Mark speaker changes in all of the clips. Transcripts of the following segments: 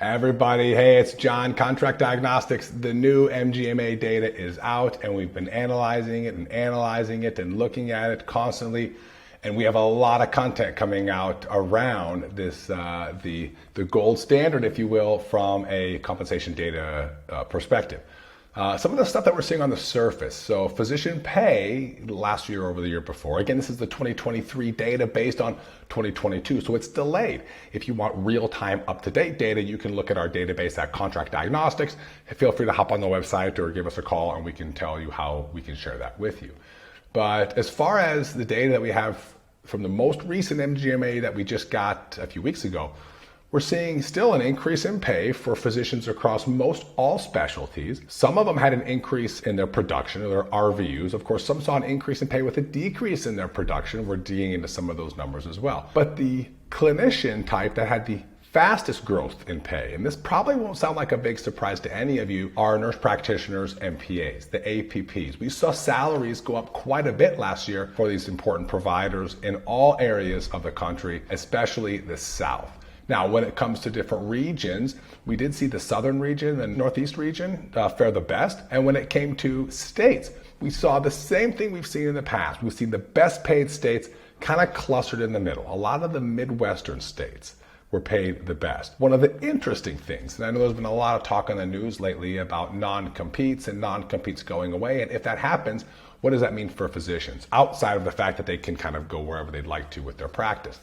Speaker 1: Everybody, hey, it's John, Contract Diagnostics. The new MGMA data is out, and we've been analyzing it and looking at it constantly. And we have a lot of content coming out around this, the gold standard, if you will, from a compensation data perspective. Some of the stuff that we're seeing on the surface. So physician pay last year over the year before. Again, this is the 2023 data based on 2022, so it's delayed. If you want real-time, up-to-date data, you can look at our database at Contract Diagnostics. Feel free to hop on the website or give us a call and we can tell you how we can share that with you. But as far as the data that we have from the most recent MGMA that we just got a few weeks ago, we're seeing still an increase in pay for physicians across most all specialties. Some of them had an increase in their production, or their RVUs. Of course, some saw an increase in pay with a decrease in their production. We're digging into some of those numbers as well. But the clinician type that had the fastest growth in pay, and this probably won't sound like a big surprise to any of you, are nurse practitioners and PAs, the APPs. We saw salaries go up quite a bit last year for these important providers in all areas of the country, especially the South. Now, when it comes to different regions, we did see the southern region and northeast region fare the best. And when it came to states, we saw the same thing we've seen in the past. We've seen the best paid states kind of clustered in the middle. A lot of the Midwestern states were paid the best. One of the interesting things, and I know there's been a lot of talk on the news lately about non-competes and non-competes going away, and if that happens, what does that mean for physicians outside of the fact that they can kind of go wherever they'd like to with their practice?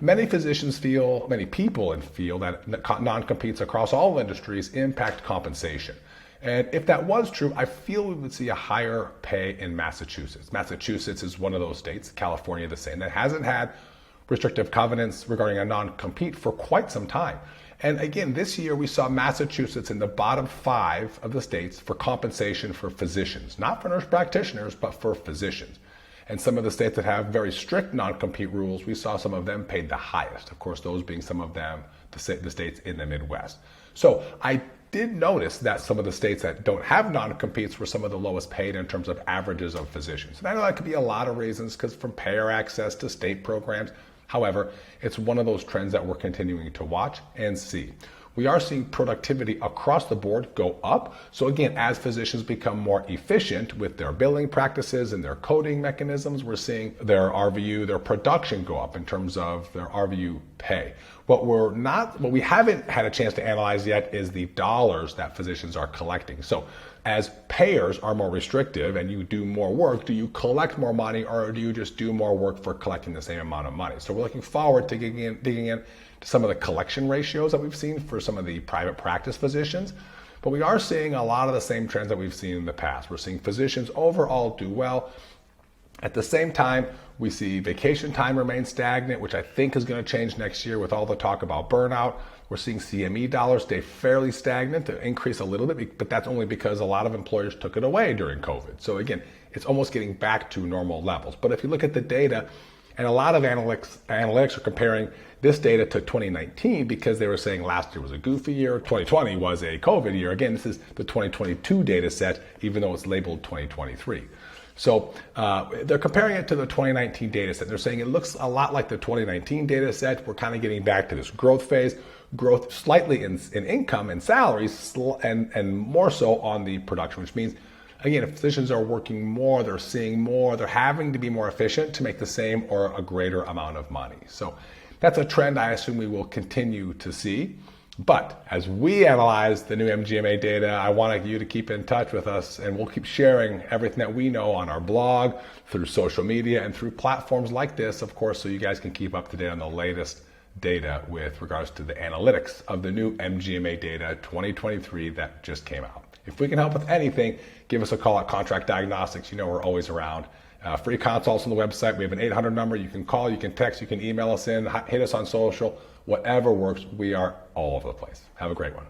Speaker 1: Many people feel that non-competes across all industries impact compensation. And if that was true, I feel we would see a higher pay in Massachusetts. Massachusetts is one of those states, California the same, that hasn't had restrictive covenants regarding a non-compete for quite some time. And again, this year we saw Massachusetts in the bottom 5 of the states for compensation for physicians, not for nurse practitioners, but for physicians. And some of the states that have very strict non-compete rules, we saw some of them paid the highest. Of course, those being some of them, the states in the Midwest. So I did notice that some of the states that don't have non-competes were some of the lowest paid in terms of averages of physicians. And I know that could be a lot of reasons, because from payer access to state programs. However, it's one of those trends that we're continuing to watch and see. We are seeing productivity across the board go up. So again, as physicians become more efficient with their billing practices and their coding mechanisms, we're seeing their RVU, their production go up in terms of their RVU pay. What we haven't had a chance to analyze yet is the dollars that physicians are collecting. So as payers are more restrictive and you do more work, do you collect more money, or do you just do more work for collecting the same amount of money? So we're looking forward to digging in to some of the collection ratios that we've seen for some of the private practice physicians. But we are seeing a lot of the same trends that we've seen in the past. We're seeing physicians overall do well. At the same time, we see vacation time remain stagnant, which I think is going to change next year with all the talk about burnout. We're seeing CME dollars stay fairly stagnant, to increase a little bit, but that's only because a lot of employers took it away during COVID. So again, it's almost getting back to normal levels. But if you look at the data, and a lot of analytics are comparing this data to 2019 because they were saying last year was a goofy year, 2020 was a COVID year. Again, this is the 2022 data set, even though it's labeled 2023. So they're comparing it to the 2019 data set. They're saying it looks a lot like the 2019 data set. We're kind of getting back to this growth phase, growth slightly in income and salaries, and more so on the production, which means, again, if physicians are working more, they're seeing more, they're having to be more efficient to make the same or a greater amount of money. So that's a trend I assume we will continue to see. But as we analyze the new MGMA data, I want you to keep in touch with us, and we'll keep sharing everything that we know on our blog, through social media, and through platforms like this, of course, so you guys can keep up to date on the latest data with regards to the analytics of the new MGMA data 2023 that just came out. If we can help with anything, give us a call at Contract Diagnostics. You know we're always around. Free consults on the website. We have an 800 number. You can call, you can text, you can email us in, hit us on social, whatever works. We are all over the place. Have a great one.